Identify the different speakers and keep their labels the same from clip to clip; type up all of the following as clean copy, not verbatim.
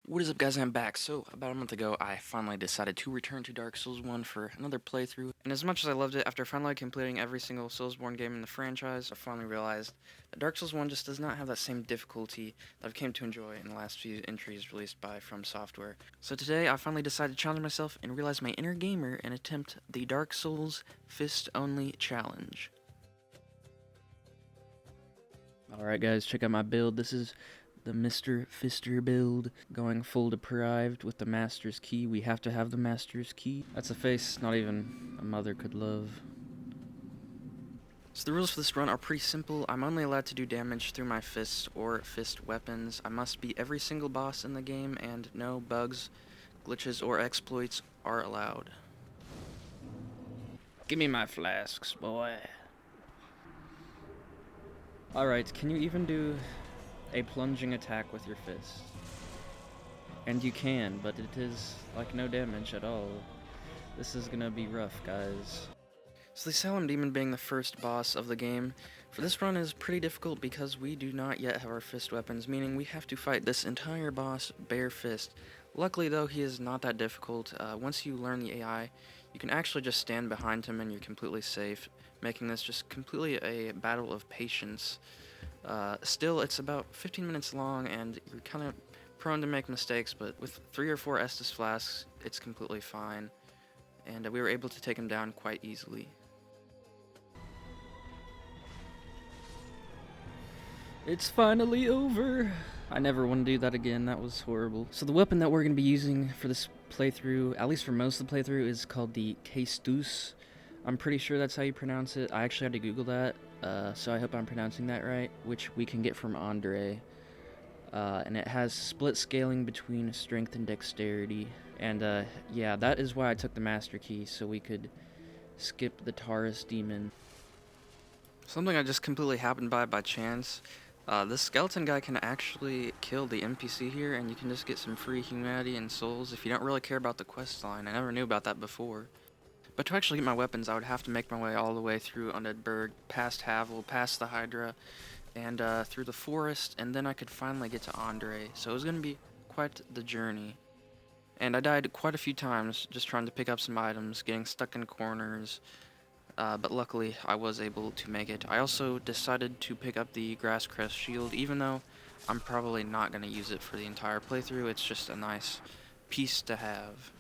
Speaker 1: What is up, guys? I'm back. So, about a month ago, I finally decided to return to Dark Souls 1 for another playthrough. And as much as I loved it, after finally completing every single Soulsborne game in the franchise, I finally realized that Dark Souls 1 just does not have that same difficulty that I've came to enjoy in the last few entries released by From Software. So today, I finally decided to challenge myself and realize my inner gamer and attempt the Dark Souls Fist-Only Challenge. Alright guys, check out my build. This is the Mr. Fister build, going full deprived with the Master's Key. We have to have the Master's Key. That's a face not even a mother could love. So the rules for this run are pretty simple. I'm only allowed to do damage through my fists or fist weapons. I must beat every single boss in the game, and no bugs, glitches, or exploits are allowed. Give me my flasks, boy. Alright, can you even do a plunging attack with your fist? And you can, but it is like no damage at all. This is gonna be rough, guys. So the Salem Demon being the first boss of the game, for this run is pretty difficult because we do not yet have our fist weapons, meaning we have to fight this entire boss bare fist. Luckily though, he is not that difficult. Once you learn the AI, you can actually just stand behind him and you're completely safe, making this just completely a battle of patience. Still, it's about 15 minutes long and you're kind of prone to make mistakes, but with 3 or 4 Estus flasks, it's completely fine. And we were able to take him down quite easily. It's finally over. I never want to do that again. That was horrible. So the weapon that we're going to be using for this playthrough, at least for most of the playthrough, is called the Hades. I'm pretty sure that's how you pronounce it. I actually had to Google that, so I hope I'm pronouncing that right, which we can get from Andre. And it has split scaling between strength and dexterity. And yeah, that is why I took the Master Key, so we could skip the Taurus Demon. Something I just completely happened by chance. This skeleton guy can actually kill the NPC here, and you can just get some free humanity and souls if you don't really care about the quest line. I never knew about that before. But to actually get my weapons, I would have to make my way all the way through Undead Burg, past Havel, past the Hydra, and through the forest, and then I could finally get to Andre. So it was going to be quite the journey. And I died quite a few times just trying to pick up some items, getting stuck in corners, but luckily I was able to make it. I also decided to pick up the Grass Crest Shield, even though I'm probably not going to use it for the entire playthrough. It's just a nice piece to have.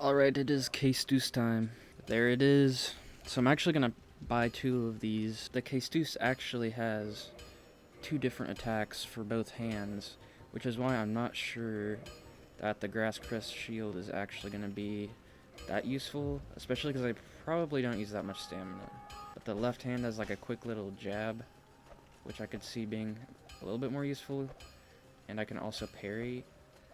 Speaker 1: Alright, it is case deuce time. There it is. So I'm actually gonna buy 2 of these. The case deuce actually has 2 different attacks for both hands, which is why I'm not sure that the Grass Crest Shield is actually gonna be that useful, especially because I probably don't use that much stamina. But the left hand has like a quick little jab, which I could see being a little bit more useful, and I can also parry.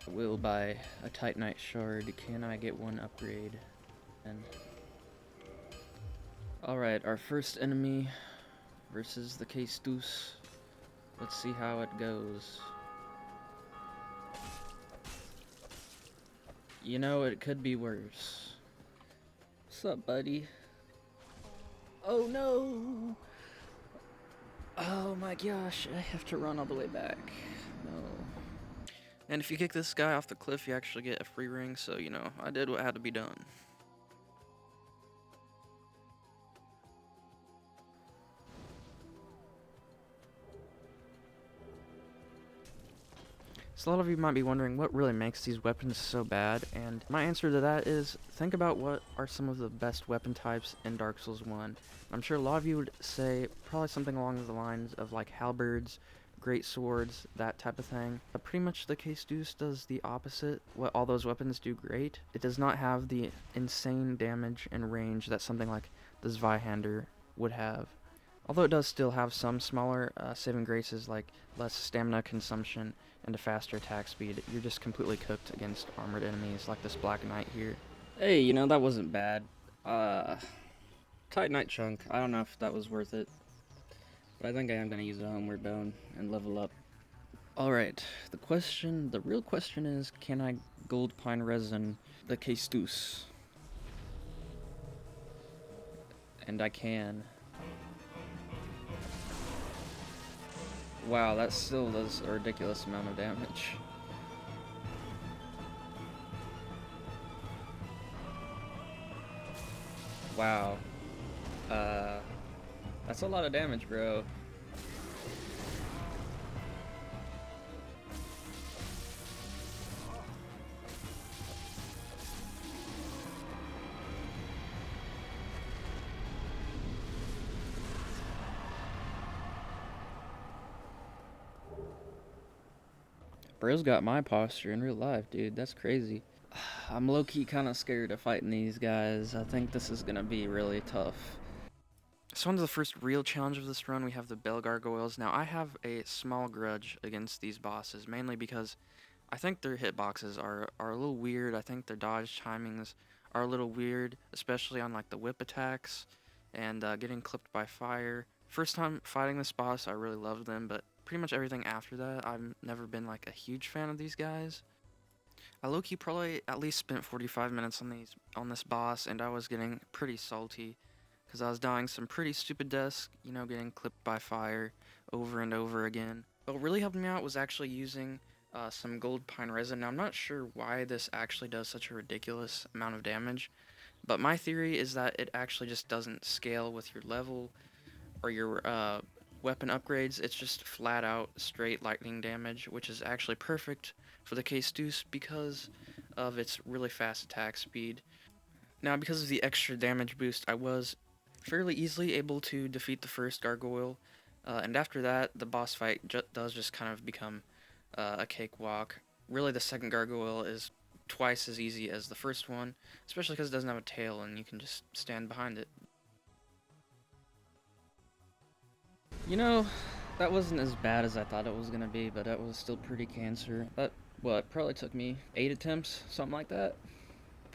Speaker 1: I will buy a Titanite shard. Can I get one upgrade? And alright, our first enemy versus the Case Deuce. Let's see how it goes. You know, it could be worse. What's up, buddy? Oh no! Oh my gosh, I have to run all the way back. No. And if you kick this guy off the cliff, you actually get a free ring, so, you know, I did what had to be done. So a lot of you might be wondering what really makes these weapons so bad, and my answer to that is think about what are some of the best weapon types in Dark Souls 1. I'm sure a lot of you would say probably something along the lines of like halberds, great swords, that type of thing. But pretty much the Case Deuce does the opposite. What all those weapons do great, it does not have the insane damage and range that something like the Zweihander would have. Although it does still have some smaller saving graces like less stamina consumption and a faster attack speed, you're just completely cooked against armored enemies like this Black Knight here. Hey, you know, that wasn't bad. Titanite chunk, I don't know if that was worth it, but I think I am going to use a Homeward Bone and level up. Alright, the real question is, can I gold pine resin the Hades? And I can. Wow, that still does a ridiculous amount of damage. Wow. Uh, that's a lot of damage, bro. Bro's got my posture in real life, dude. That's crazy. I'm low-key kind of scared of fighting these guys. I think this is gonna be really tough. So on to the first real challenge of this run, we have the Bell Gargoyles. Now, I have a small grudge against these bosses, mainly because I think their hitboxes are a little weird. I think their dodge timings are a little weird, especially on like the whip attacks and getting clipped by fire. First time fighting this boss, I really loved them, but pretty much everything after that, I've never been like a huge fan of these guys. I low-key probably at least spent 45 minutes on this boss, and I was getting pretty salty because I was dying some pretty stupid deaths, you know, getting clipped by fire over and over again. But what really helped me out was actually using some gold pine resin. Now, I'm not sure why this actually does such a ridiculous amount of damage, but my theory is that it actually just doesn't scale with your level or your weapon upgrades. It's just flat out straight lightning damage, which is actually perfect for the Hades because of its really fast attack speed. Now, because of the extra damage boost, I was fairly easily able to defeat the first gargoyle, and after that, the boss fight does just kind of become a cakewalk. Really, the second gargoyle is twice as easy as the first one, especially because it doesn't have a tail and you can just stand behind it. You know, that wasn't as bad as I thought it was gonna be, but that was still pretty cancer. That, what, probably took me 8 attempts, something like that.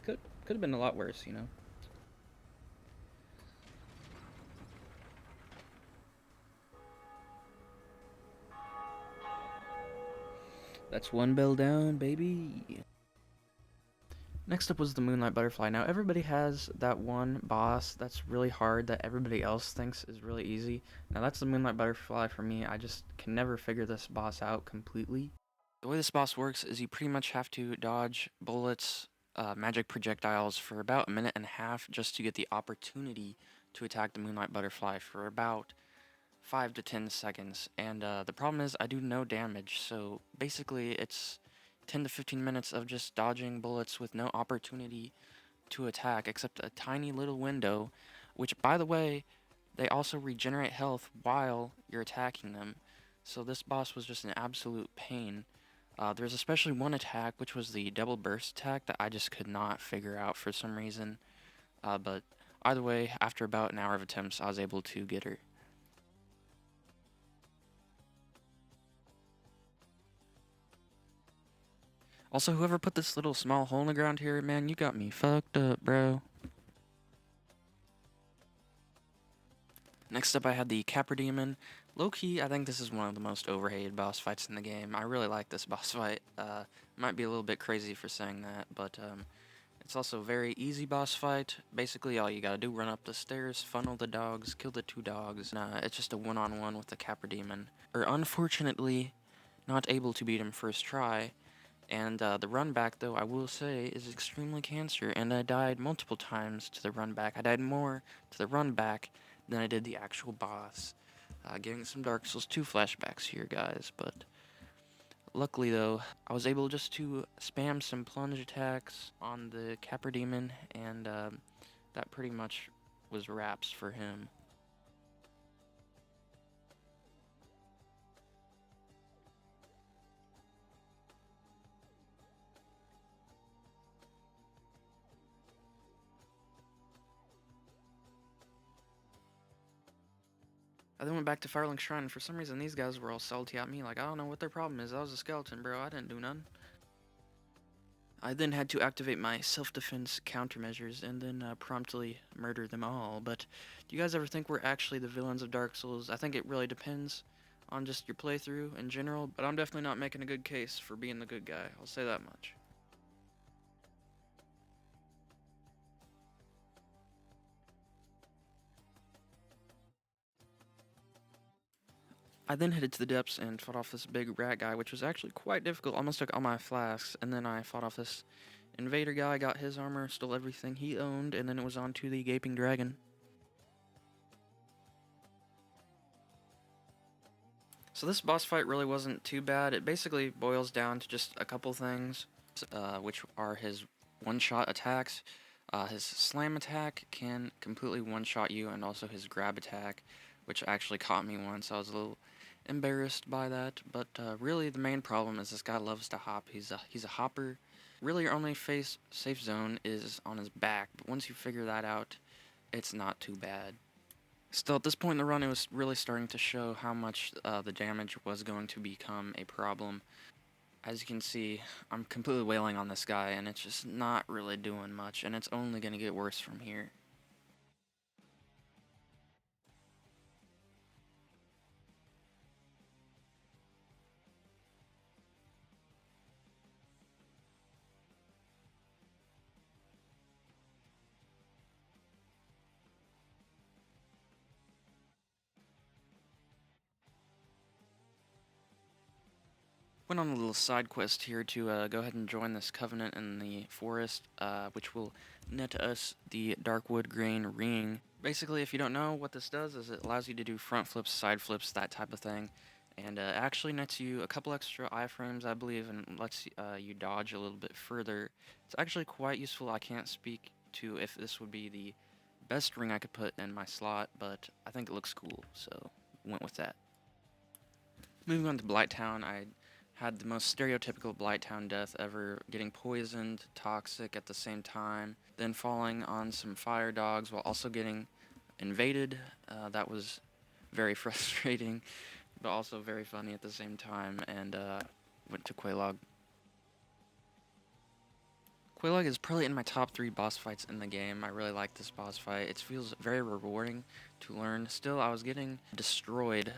Speaker 1: Could have been a lot worse, you know. That's one bell down, baby. Next up was the Moonlight Butterfly. Now, everybody has that one boss that's really hard that everybody else thinks is really easy. Now, that's the Moonlight Butterfly for me. I just can never figure this boss out completely. The way this boss works is you pretty much have to dodge bullets, magic projectiles for about a minute and a half just to get the opportunity to attack the Moonlight Butterfly for about 5 to 10 seconds. And the problem is I do no damage, so basically it's 10 to 15 minutes of just dodging bullets with no opportunity to attack except a tiny little window, which, by the way, they also regenerate health while you're attacking them. So this boss was just an absolute pain. There's especially one attack, which was the double burst attack, that I just could not figure out for some reason. But either way, after about an hour of attempts, I was able to get her. Also, whoever put this little small hole in the ground here, man, you got me fucked up, bro. Next up, I had the Capra Demon. Low-key, I think this is one of the most overhated boss fights in the game. I really like this boss fight. Might be a little bit crazy for saying that, but it's also a very easy boss fight. Basically, all you gotta do, run up the stairs, funnel the dogs, kill the 2 dogs, and it's just a one-on-one with the Capra Demon. Unfortunately, not able to beat him first try. And the run back, though, I will say, is extremely cancer, and I died multiple times to the run back. I died more to the run back than I did the actual boss. Getting some Dark Souls 2 flashbacks here, guys, but luckily, though, I was able just to spam some plunge attacks on the Capra Demon, and that pretty much was wraps for him. I then went back to Firelink Shrine, and for some reason these guys were all salty at me, like, I don't know what their problem is, I was a skeleton, bro, I didn't do none. I then had to activate my self-defense countermeasures and then promptly murder them all, but do you guys ever think we're actually the villains of Dark Souls? I think it really depends on just your playthrough in general, but I'm definitely not making a good case for being the good guy, I'll say that much. I then headed to the depths and fought off this big rat guy, which was actually quite difficult. Almost took all my flasks, and then I fought off this invader guy, got his armor, stole everything he owned, and then it was on to the gaping dragon. So this boss fight really wasn't too bad. It basically boils down to just a couple things, which are his one-shot attacks. His slam attack can completely one-shot you, and also his grab attack, which actually caught me once. I was a little embarrassed by that, but really the main problem is this guy loves to hop. He's a hopper. Really, your only safe zone is on his back, but once you figure that out, it's not too bad. Still, at this point in the run, it was really starting to show how much the damage was going to become a problem. As you can see, I'm completely wailing on this guy, and it's just not really doing much, and it's only going to get worse from here. Went on a little side quest here to go ahead and join this covenant in the forest, which will net us the Darkwood Grain Ring. Basically, if you don't know what this does, is it allows you to do front flips, side flips, that type of thing, and actually nets you a couple extra iframes, I believe, and lets you dodge a little bit further. It's actually quite useful. I can't speak to if this would be the best ring I could put in my slot, but I think it looks cool, so went with that. Moving on to Blighttown, I had the most stereotypical Blighttown death ever, getting poisoned, toxic at the same time, then falling on some fire dogs while also getting invaded. That was very frustrating, but also very funny at the same time, and went to Quelaag. Quelaag is probably in my top 3 boss fights in the game. I really like this boss fight. It feels very rewarding to learn. Still, I was getting destroyed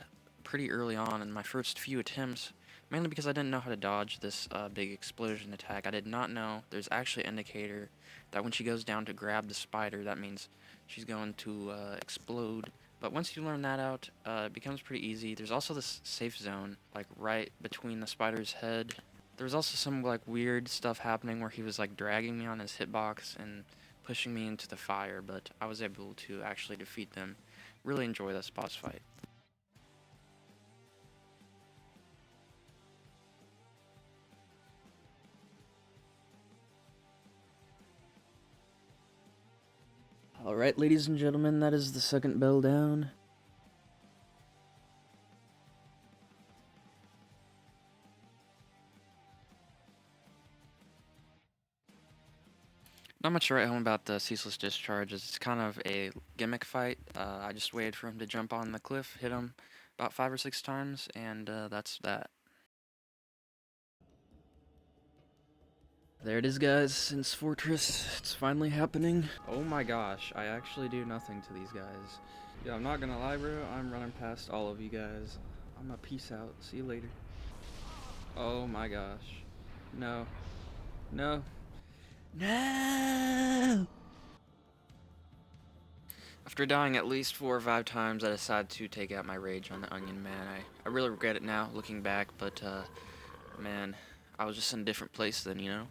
Speaker 1: pretty early on in my first few attempts, mainly because I didn't know how to dodge this big explosion attack. I did not know there's actually an indicator that when she goes down to grab the spider, that means she's going to explode. But once you learn that out, it becomes pretty easy. There's also this safe zone, like right between the spider's head. There was also some like weird stuff happening where he was like dragging me on his hitbox and pushing me into the fire, but I was able to actually defeat them. Really enjoy this boss fight. Alright, ladies and gentlemen, that is the second bell down. Not much to write home about the Ceaseless Discharge. It's kind of a gimmick fight. I just waited for him to jump on the cliff, hit him about 5 or 6 times, and that's that. There it is, guys. Since Fortress, it's finally happening. Oh my gosh, I actually do nothing to these guys. Yeah, I'm not gonna lie, bro. I'm running past all of you guys. I'm gonna peace out. See you later. Oh my gosh. No. No. No! After dying at least 4 or 5 times, I decided to take out my rage on the Onion Man. I really regret it now, looking back, but, man, I was just in a different place then, you know?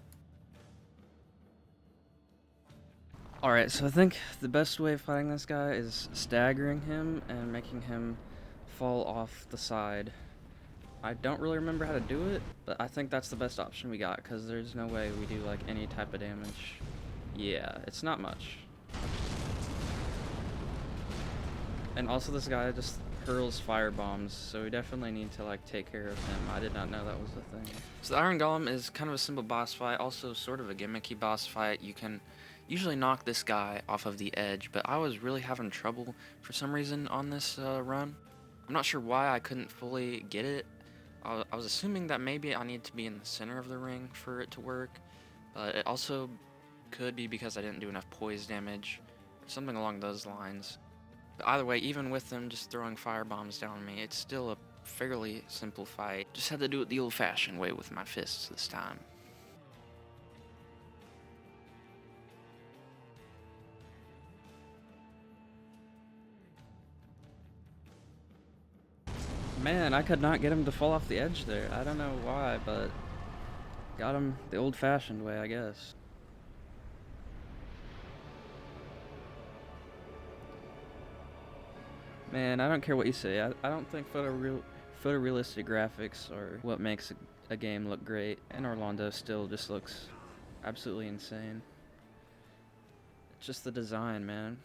Speaker 1: Alright, so I think the best way of fighting this guy is staggering him and making him fall off the side. I don't really remember how to do it, but I think that's the best option we got, because there's no way we do, like, any type of damage. Yeah, it's not much. And also this guy just hurls fire bombs, so we definitely need to, like, take care of him. I did not know that was the thing. So the Iron Golem is kind of a simple boss fight, also sort of a gimmicky boss fight. You can usually knock this guy off of the edge, but I was really having trouble for some reason on this run. I'm not sure why I couldn't fully get it. I was assuming that maybe I need to be in the center of the ring for it to work, but it also could be because I didn't do enough poise damage, something along those lines. But either way, even with them just throwing fire bombs down on me, it's still a fairly simple fight. Just had to do it the old-fashioned way with my fists this time. Man, I could not get him to fall off the edge there. I don't know why, but got him the old-fashioned way, I guess. Man, I don't care what you say. I don't think photorealistic graphics are what makes a game look great. And Orlando still just looks absolutely insane. It's just the design, man.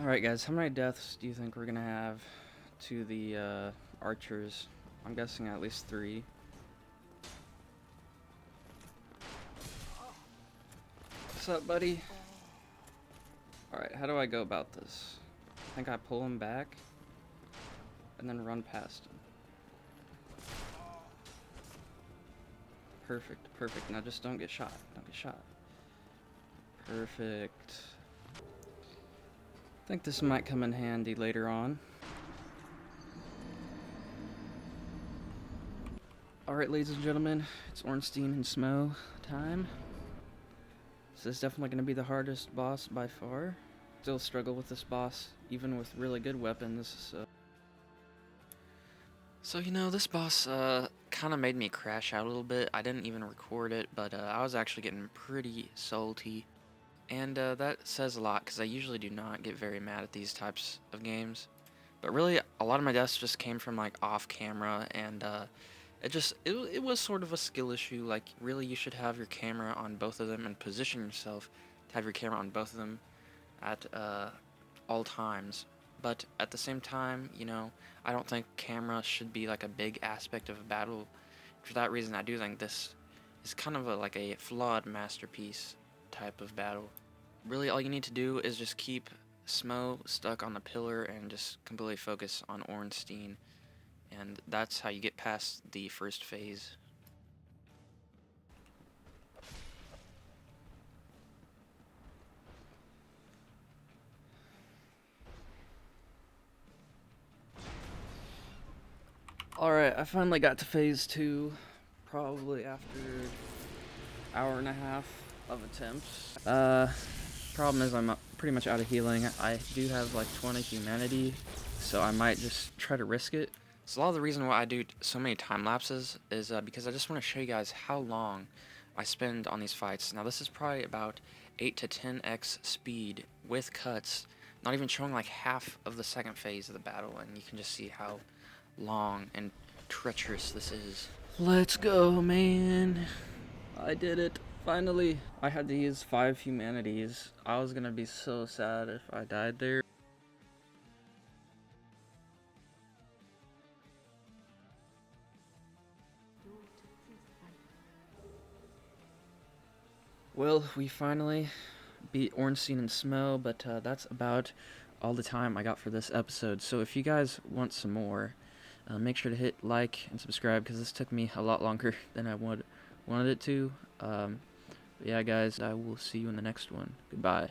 Speaker 1: Alright guys, how many deaths do you think we're gonna have to the archers? I'm guessing at least 3. What's up, buddy? Alright, how do I go about this? I think I pull him back and then run past him. Perfect, perfect. Now just don't get shot. Don't get shot. Perfect. I think this might come in handy later on. Alright, ladies and gentlemen, it's Ornstein and Smo time. This is definitely going to be the hardest boss by far. Still struggle with this boss, even with really good weapons. So, you know, this boss kind of made me crash out a little bit. I didn't even record it, but I was actually getting pretty salty. And that says a lot, because I usually do not get very mad at these types of games. But really, a lot of my deaths just came from, like, off camera, and it was sort of a skill issue. Like, really, you should have your camera on both of them and position yourself to have your camera on both of them at all times. But at the same time, you know, I don't think camera should be like a big aspect of a battle. For that reason, I do think this is kind of like a flawed masterpiece type of battle. Really, all you need to do is just keep Smo stuck on the pillar and just completely focus on Ornstein. And that's how you get past the first phase. Alright, I finally got to phase 2, probably after an hour and a half of attempts. Problem is I'm pretty much out of healing. I do have like 20 humanity, so I might just try to risk it. So a lot of the reason why I do so many time lapses is because I just want to show you guys how long I spend on these fights. Now this is probably about 8 to 10x speed with cuts, not even showing like half of the second phase of the battle, and you can just see how long and treacherous this is. Let's go, man. I did it. Finally. I had to use 5 humanities. I was gonna be so sad if I died there. Well, we finally beat Ornstein and Smo, but that's about all the time I got for this episode. So if you guys want some more, make sure to hit like and subscribe, because this took me a lot longer than I wanted it to. Yeah, guys, I will see you in the next one. Goodbye.